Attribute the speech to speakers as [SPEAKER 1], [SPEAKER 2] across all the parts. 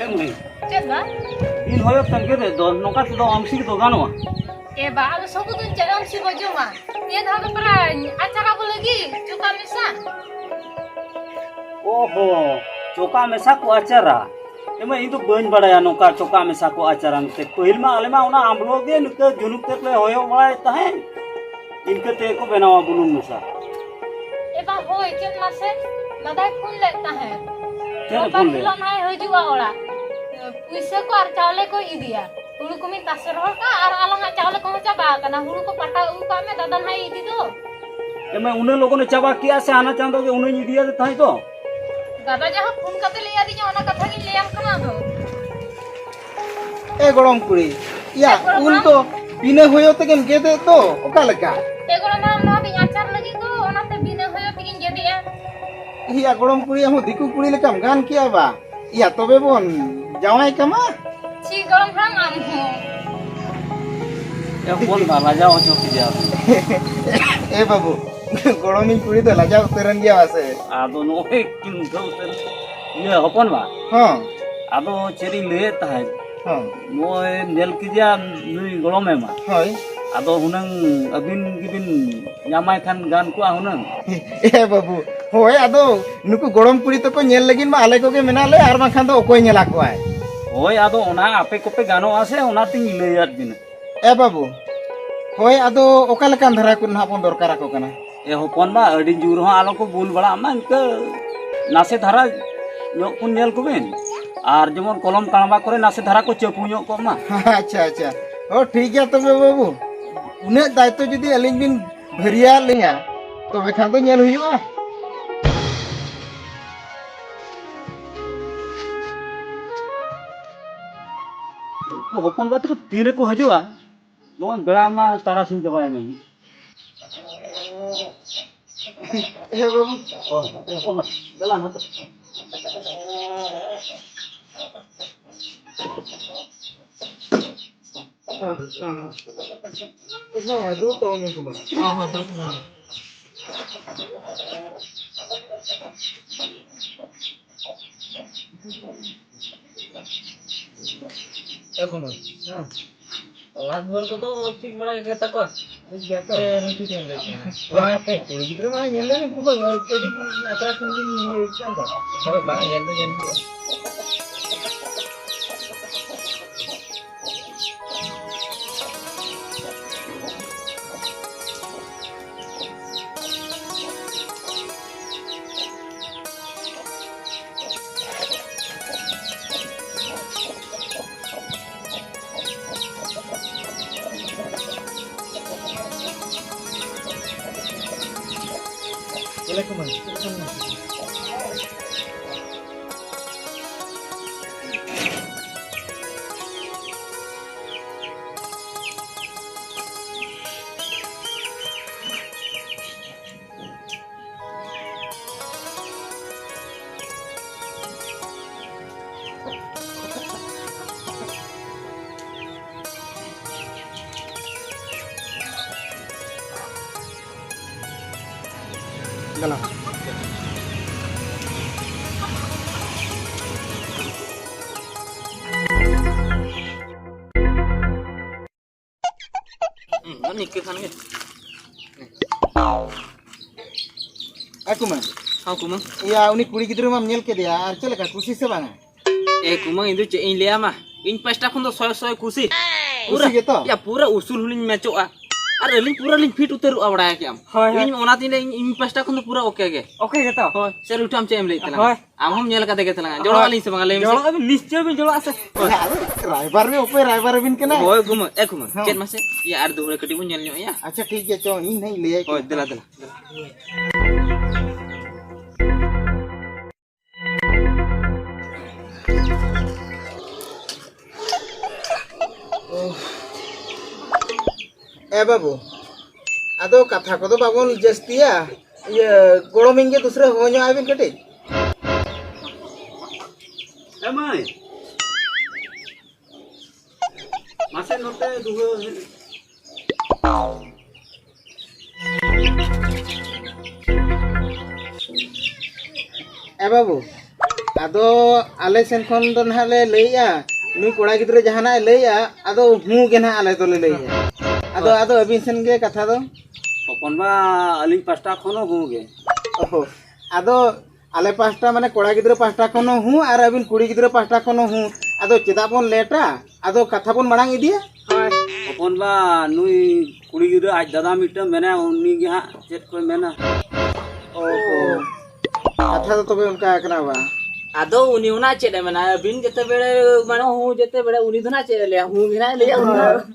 [SPEAKER 1] Emri.
[SPEAKER 2] Coba.
[SPEAKER 1] In hoyo tangke de do noka do amsi do gano.
[SPEAKER 2] Ba, aku sebutun jalan si baju mah. Dia dah keperan. Acara apa lagi? Cuka misan.
[SPEAKER 1] Oho, choka mesa ko acara. Ema itu bain badaya noka choka mesa ko acara te pahil ma ale ma ona amlo ge nuke junuk te le hoyo malai tahen. Inke te ko benawa bunun mesa.
[SPEAKER 2] Ba, hoi ken mase. Madai phone लेता है
[SPEAKER 1] Ken
[SPEAKER 2] तो
[SPEAKER 1] phone le?
[SPEAKER 2] हिलो नाय हजुआ ओड़ा पुइसे को are चावले को इदिया हुड़ू को मी तासर हो का आर आलंगा चावले को चाबा कना हुड़ू को पटा उ का में दादा नाय इदि दो
[SPEAKER 1] Ema une logo ne chaba kiya se ana chando ge une nidiya de thai to.
[SPEAKER 2] दादा जहां फोन कते ले आदि ओना कथा की ले आम कना दो
[SPEAKER 3] ए गरम कुड़ी या उन तो बिना होयो तकेन गेदे तो ओका लका
[SPEAKER 2] एगोड़ा नाम ना भी आचार लगी को ओना ते बिना होयो तिगिन जेदिया
[SPEAKER 3] या गरम कुड़ी हम दिकु कुड़ी लेकम गान किया बा या तबे बोन जावाई कमा
[SPEAKER 2] छि गरम हांग आम हो
[SPEAKER 1] Ya phone ba laja ho chok dia.
[SPEAKER 3] ए बाबू गरमी कुड़ी तो लाजा उतरन गया वासे
[SPEAKER 1] Ado no he kin go ter. Ye hopon ba.
[SPEAKER 3] हां
[SPEAKER 1] Ado cheri le thai.
[SPEAKER 3] हां
[SPEAKER 1] Moi nel kiya nui golom ema.
[SPEAKER 3] होय
[SPEAKER 1] Ado hunang abin gibin nyamai khan gan ko hunang.
[SPEAKER 3] ए बाबू होय आदो नुकु गरम कुड़ी तो को नेल लगिन मा आले को के मेनाले आर माखान तो ओकोय नेला को आय
[SPEAKER 1] Hoi ado ona ape kope gano ase ona ting leyat bina.
[SPEAKER 3] ए बाबू होय आदो ओका लकान धरा कुन हापन दरकार को कना
[SPEAKER 1] E hopon ba adi jur ho alo ko bul bala man ke nase dhara nyok pun nyel ko ben. Ar jemon kolom kanba kore nase dhara ko cepu nyok ko ma.
[SPEAKER 3] अच्छा अच्छा ओ ठीक है तबे बाबू उन्हें दायित्व जदि अलिंग बिन भरिया लिया तो बेखान तो nail हुईवा
[SPEAKER 1] Hopon ba tu tire ko hajua. Don bela ma tara sin jawai nahi.
[SPEAKER 3] ए बाबू
[SPEAKER 1] Oh, bela ma.
[SPEAKER 3] इसमें मजदूर तो नहीं कुमा हां हां तो ए कुमा हां लास्ट बार तो ठीक बड़ा कहता को इस गया तो नहीं ठीक है वहां पे कुड़ी की तरह ये ले को तेरी अतरा संगी नहीं चलता सब बाहर जल्दी Boleh kemana? Galang.
[SPEAKER 4] Nikah kan ke?
[SPEAKER 3] Aku mah.
[SPEAKER 4] हाँ कुमांग
[SPEAKER 3] या उन्हीं कुड़ी की तरह हम नेल के दिया और चले का खुशी से बांगा
[SPEAKER 4] कुमांग इंदु चे इन लिया मा इन पास्टा खुन तो सोय कुसी
[SPEAKER 3] पूरा के तो
[SPEAKER 4] या पूरा उसूल हुलिन मैचो आ अरे लिन पूरा लिन फिट उतर आवड़ा है क्या इन ओना तीन इन पास्टा खुन तो पूरा ओके के तो हो सर उठाम चे एम ले तला हम नेल का देखे तला जोड़ो वाली से बांगा ले जोड़ो निश्चय भी जोड़ो आसे
[SPEAKER 3] राइबर में ऊपर राइबर बिन के ना
[SPEAKER 4] होय कुमांग चेन मासे ये आर दुरे कटी बन नेल न्यो या
[SPEAKER 3] अच्छा ठीक है चो इन नहीं ले
[SPEAKER 4] होय दिला
[SPEAKER 3] ए बाबू अदो कथा को तो बाबून जस्तिया ये गोड़ोमिंगे दूसरे हो न्यो आबिन कटे
[SPEAKER 1] Emai. Masa note dua.
[SPEAKER 3] ए बाबू ᱟᱫᱚ ᱟᱞᱮ ᱥᱮᱱ ᱠᱷᱚᱱ ᱫᱚ ᱱᱟᱦᱟᱜ ᱞᱮ ᱞᱟᱹᱭᱮᱜᱼᱟ ᱱᱩᱭ ᱠᱚᱲᱟ ᱜᱤᱫᱽᱨᱟᱹ ᱡᱟᱦᱟᱱᱟᱜ ᱞᱟᱹᱭᱮᱜᱼᱟ ᱟᱫᱚ ᱦᱩᱸ ᱜᱮ ᱱᱟᱦᱟᱜ ᱟᱞᱮ ᱫᱚᱞᱮ ᱞᱟᱹᱭᱮᱜᱼᱟ ᱟᱫᱚ ᱟᱹᱵᱤᱱ ᱥᱮᱱ ᱜᱮ ᱠᱟᱛᱷᱟ ᱫᱚ
[SPEAKER 1] ᱦᱚᱯᱚᱱ ᱵᱟ ᱟᱹᱞᱤᱧ ᱯᱟᱥᱴᱟ ᱠᱷᱚᱱ ᱦᱚᱸ ᱜᱮ
[SPEAKER 3] ᱳᱦᱳ ᱟᱫᱚ ᱟᱞᱮ ᱯᱟᱥᱴᱟ ᱢᱟᱱᱮ ᱠᱚᱲᱟ ᱜᱤᱫᱽᱨᱟᱹ ᱯᱟᱥᱴᱟ ᱠᱷᱚᱱ ᱦᱚᱸ ᱦᱩᱸ ᱟᱨ ᱟᱹᱵᱤᱱ ᱠᱩᱲᱤ ᱜᱤᱫᱽᱨᱟᱹ ᱯᱟᱥᱴᱟ ᱠᱷᱚᱱ ᱦᱚᱸ ᱦᱩᱸ ᱟᱫᱚ ᱪᱮᱫᱟᱜ ᱵᱚᱱ ᱞᱮᱴᱟ ᱟᱫᱚ ᱠᱟᱛᱷᱟ ᱵᱚᱱ ᱢᱟᱲᱟᱝ ᱤᱫᱤᱭᱟ
[SPEAKER 1] ᱦᱚᱯᱚᱱ ᱵᱟ ᱱᱩᱭ ᱠᱩᱲᱤ ᱜᱤᱫᱽᱨᱟᱹ ᱟᱡ ᱫᱟᱫᱟ ᱢᱤᱫᱴᱟᱝ ᱢᱮᱱᱟᱭᱟ ᱩᱱᱤ ᱜᱮ ᱦᱟᱸᱜ ᱪᱮᱫ ᱠᱚ ᱢᱮᱱᱟ
[SPEAKER 3] ᱳᱦᱳ ᱠᱟᱛᱷᱟ ᱫᱚ ᱛᱚᱵᱮ ᱚᱱᱠᱟ ᱠᱟᱱᱟ ᱵᱟ
[SPEAKER 4] ᱟᱫᱚ ᱩᱱᱤ ᱚᱱᱟ ᱪᱮᱫ ᱮ ᱢᱮᱱᱟ ᱟᱹᱵᱤᱱ ᱡᱮᱛᱮ ᱵᱮᱲᱮ ᱢᱟᱱᱮ ᱦᱩᱸ ᱡᱮᱛᱮ ᱵᱮᱲᱮ ᱩᱱᱤ ᱫᱚ ᱱᱟ ᱪᱮᱫ ᱮ ᱞᱟᱹᱭᱟ ᱦᱩᱸ ᱜᱮ ᱱᱟ ᱞᱟᱹᱭᱟ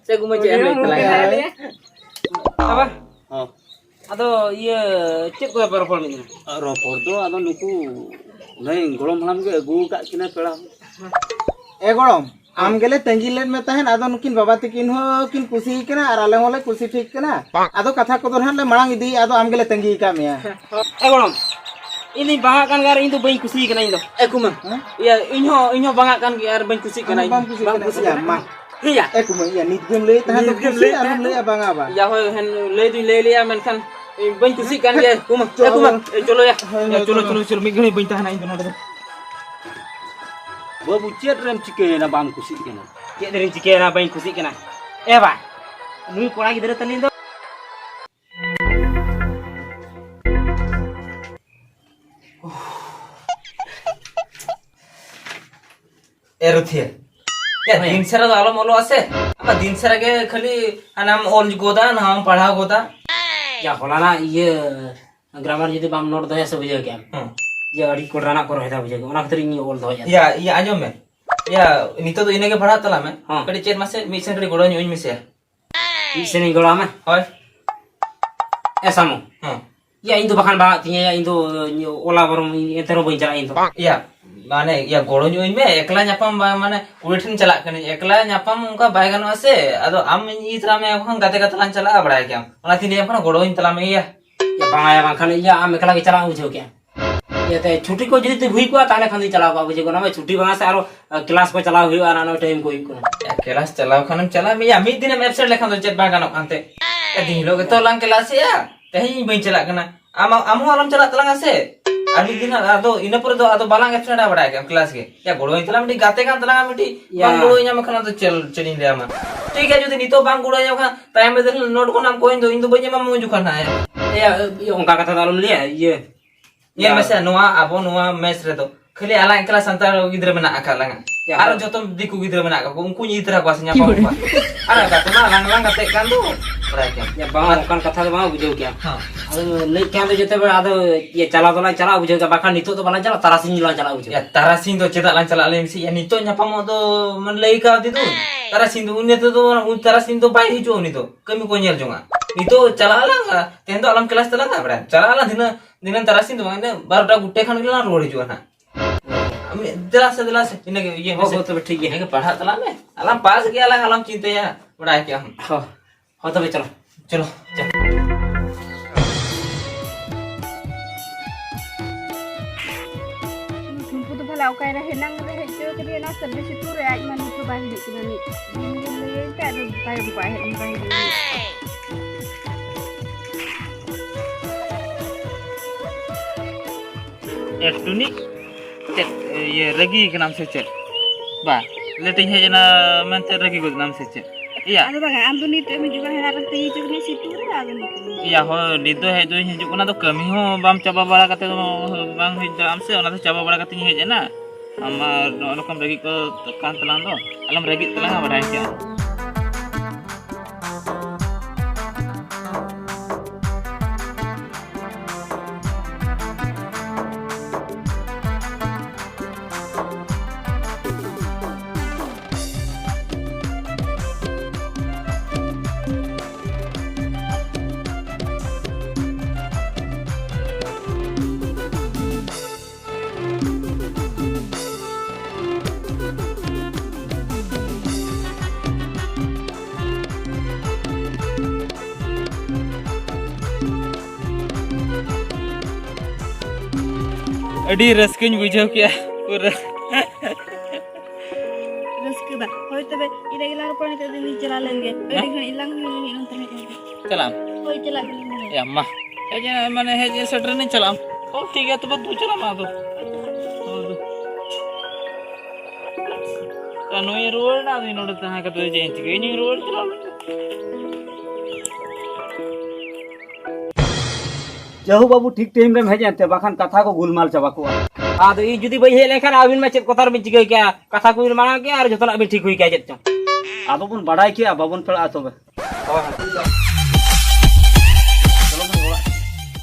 [SPEAKER 4] ᱥᱮ ᱜᱩᱢᱟ ᱪᱮᱫ ᱮ ᱞᱟᱹᱭᱟ ᱵᱟᱵᱟ
[SPEAKER 1] ᱦᱚᱸ
[SPEAKER 4] ᱟᱫᱚ ᱤᱭᱟᱹ ᱪᱮᱫ ᱠᱚ ᱵᱮᱯᱟᱨ ᱨᱚᱯᱚᱲ ᱢᱮᱱᱟ
[SPEAKER 1] ᱨᱚᱯᱚᱲ ᱫᱚ ᱟᱫᱚ ᱱᱩᱠᱩ ᱱᱩᱭ ᱜᱚᱲᱚᱢ ᱦᱟᱲᱟᱢ ᱜᱮ ᱟᱹᱜᱩ ᱟᱠᱟᱫ ᱠᱤᱱᱟ ᱯᱮᱲᱟ
[SPEAKER 3] ᱮ ᱜᱚᱲᱚᱢ ᱟᱢ ᱜᱮᱞᱮ ᱛᱟᱸᱜᱤ ᱞᱮᱫ ᱢᱮ ᱛᱟᱦᱮᱱ ᱟᱫᱚ ᱱᱩᱠᱤᱱ ᱵᱟᱵᱟ ᱛᱟᱹᱠᱤᱱ ᱦᱚᱸ ᱠᱤᱱ ᱠᱩᱥᱤ ᱠᱟᱱᱟ ᱟᱨ ᱟᱞᱮ ᱦᱚᱸᱞᱮ ᱠᱩᱥᱤ ᱴᱷᱤᱠ ᱠᱟᱱᱟ ᱟᱫᱚ ᱠᱟᱛᱷᱟ ᱠᱚᱫᱚ ᱱᱟᱦᱟᱜ ᱞᱮ ᱢᱟᱲᱟᱝ ᱤᱫᱤᱭᱟ ᱟᱫᱚ ᱟᱢ ᱜᱮᱞᱮ ᱛᱟᱸᱜᱤ ᱟᱠᱟᱫ ᱢᱮᱭᱟ
[SPEAKER 4] ᱮ ᱜᱚᱲᱚᱢ ᱤᱧ ᱫᱚᱧ ᱵᱟᱝᱟᱜ ᱠᱟᱱ ᱜᱮᱭᱟ ᱟᱨ ᱤᱧ ᱫᱚ ᱵᱟᱹᱧ ᱠᱩᱥᱤ ᱠᱟᱱᱟ ᱤᱧ ᱫᱚ ᱮ ᱠᱩᱢᱟᱹ ᱤᱭᱟᱹ ᱤᱧ ᱦᱚᱸ ᱵᱟᱝᱟᱜ ᱠᱟᱱ ᱜᱮᱭᱟ ᱟᱨ ᱵᱟᱹᱧ ᱠᱩᱥᱤᱜ ᱠᱟᱱᱟ
[SPEAKER 3] ᱵᱟᱢ ᱠᱩᱥᱤ ᱠᱟᱱᱟ ᱢᱟ
[SPEAKER 4] ᱤᱭᱟ
[SPEAKER 3] ᱮ ᱠᱩᱢᱟᱹ ᱤᱭᱟ ᱱᱤᱛ ᱜᱮᱢ ᱞᱟᱹᱭ ᱛᱟᱦᱮᱸ ᱫᱚ ᱠᱩᱥᱤ ᱟᱨᱮᱢ ᱞᱟᱹᱭᱟ ᱵᱟᱝᱟ ᱵᱟ
[SPEAKER 4] ᱤᱭᱟ ᱦᱳᱭ ᱞᱟᱹᱭ ᱫᱩᱧ ᱞᱟᱹᱭ ᱞᱮᱭᱟ ᱢᱮᱱᱠᱷᱟᱱ ᱵᱟᱹᱧ ᱠᱩᱥᱤᱜ ᱠᱟᱱ ᱜᱮᱭᱟ ᱠᱩᱢᱟᱹ ᱪᱚᱞᱚ ᱭᱟ ᱪᱚᱞᱚ ᱢᱤᱫ ᱜᱷᱟᱹᱲᱤᱡ ᱵᱟᱹᱧ ᱛᱟᱦᱮᱱᱟ ᱤᱧ ᱫᱚ ᱱᱚᱰᱮ ᱫᱚ
[SPEAKER 1] ᱵᱟᱹᱵᱩ ᱪᱮᱫ ᱨᱮᱢ ᱪᱤᱠᱟᱹᱭᱮᱱᱟ ᱵᱟᱢ ᱠᱩᱥᱤᱜ ᱠᱟᱱᱟ
[SPEAKER 4] ᱪᱮᱫ ᱨᱤᱧ ᱪᱤᱠᱟᱹᱭᱟ ᱵᱟᱹᱧ ᱠᱩᱥᱤᱜ ᱠᱟᱱᱟ ᱮ ᱵᱟ ᱱᱩᱭ ᱠᱚᱲᱟ ᱜᱤᱫᱽᱨᱟᱹ ᱛᱟᱹᱞᱤᱧ ᱫᱚ
[SPEAKER 5] एरुथिया या दिनसरा आलो मोलो आसे आमा दिनसरा के खाली नाम ओल गोदा नाम पढ़ा गोदा
[SPEAKER 4] या होलाना ये ग्रामर जदि बाम नोट दया से बुझे क्या ये अड़ी कोडराना को रहता बुझे ओना खतरी नी ओल दया
[SPEAKER 5] या आजो में या नितो तो इने के पढ़ा तला में कड़ी चेर मासे मिशन रे गोडो नी मिसे
[SPEAKER 4] इसे नहीं गोड़ा में
[SPEAKER 5] होय
[SPEAKER 4] ऐसा मो या इन तो बखान बा तिया या इन तो ओला बरम एतरो बई जा इन तो
[SPEAKER 5] या माने या गोडो नी में एकला न्यापम माने कुड़ी ठन चला कने एकला न्यापम उनका बाय गनो आसे अदो आम इ तरा में এখন गाते गाते चला बड़ा क्या ओना तिने এখন गोडो इन तला में या
[SPEAKER 4] बांगा बांखन या आम एकला के चला बुझो क्या ये ते छुट्टी को जदि ते भुई को ताले खंदी चला बा बुझे कोना में छुट्टी बांगा से आरो क्लास को चला हुई आना टाइम को को
[SPEAKER 5] क्लास चला खनम चला में या मिद दिन वेबसाइट लेखन तो चेत बा गनो कांते दिन लोग तो लांग क्लास या तेही बई चला कना आम हो आलम चला तलांग आसे आनी दिन आदो इने पर दो आदो बालांग वेबसाइट आ बड़ा के क्लास के या गोडो इन तला मिटी गाते कान तलांग मिटी बांग गोडो इन खना तो चली ले आमा ठीक है जदि नितो बांग गोडो इन टाइम में दिन नोट को नाम को इन दो बई मा मुजु खाना है
[SPEAKER 4] या उनका कथा दालो लिया
[SPEAKER 5] ये मेसे नोआ आबो नोआ मेस रे दो खाली आला क्लास संतार गिद्र में ना आका लंगा आरो जतो दिकु गिद्र में ना आका उनको नी तरह को आसnya पापा अरे गातो ना लांग लांग गाते कान दो बराके
[SPEAKER 4] या बांगा उनका कथा दो बांगा बुझो क्या हां ले क्या तो जते बे आदो ये चला तो चला बुझो का बाखा नितो तो बाला चला तारासिन ला चला बुझो
[SPEAKER 5] या तारासिन तो चेदा लांग चला ले मिसी या नितो न्यापाम दो मन लई का दिदु तारासिन दो उन्ने तो तारासिन तो बाई हिजो नि तो कमी को नेल जोंगा नितो चला लांग तेन तो आलम क्लास तला बरा चला ला दिन तारासिन तो माने 12टा गुट्टे खान गेला रोड हिजो ना दिलासे इने के ये हो तो ठीक है के पढ़ा तला में आलम पास गया ला आलम चिंते या बड़ा क्या हम
[SPEAKER 4] हो तो चलो
[SPEAKER 5] चलो
[SPEAKER 6] तुमको तो भला कह रहे नंग रहे जो के ना सब से तू रे आज मन तो बाहर निकलनी दिन ले का तो बाहर बाहर
[SPEAKER 5] एकटुनी ये रगी के नाम से चेक बा लेटे है जना मनते रगी को नाम से चेक या
[SPEAKER 6] आदो बागा आम तो नीते में जुगा हेरा रखते ही जुगने सितू रे आदो निकल
[SPEAKER 5] या हो निदो है जो हिजु ना तो कमी हो बाम चाबा बड़ा कते बांग हिज आम से ओना तो चाबा बड़ा कते हे जना अमार रकम रगी को कान तलान दो अलम रगी तला बड़ा क्या अडी रस्किन बुझाव किया पूरा
[SPEAKER 6] रस्के बा होय तबे इरे गेला पर ते दिन चला लेंगे एडी घणी लंग में अंत है
[SPEAKER 5] चला
[SPEAKER 6] होय चला
[SPEAKER 5] या अम्मा हे जे माने हे जे सटर नहीं चला ओ ठीक है तो तू चला मा दो
[SPEAKER 4] नुई रुआड़ ना दी नोड़े तहां का तो जेन चिके नी रुआड़ चला
[SPEAKER 1] जहु बाबू ठीक टाइम रे हेज अंते बाखान कथा को गुलमाल चाबा को
[SPEAKER 3] आ तो ई जुदी बई हे लेखान आबिन में चेक कथार बिन चिके क्या कथा को माना के और जतन अबे ठीक हुई क्या चेक
[SPEAKER 1] आबो बन बड़ाई के बाबन पेड़ा तबे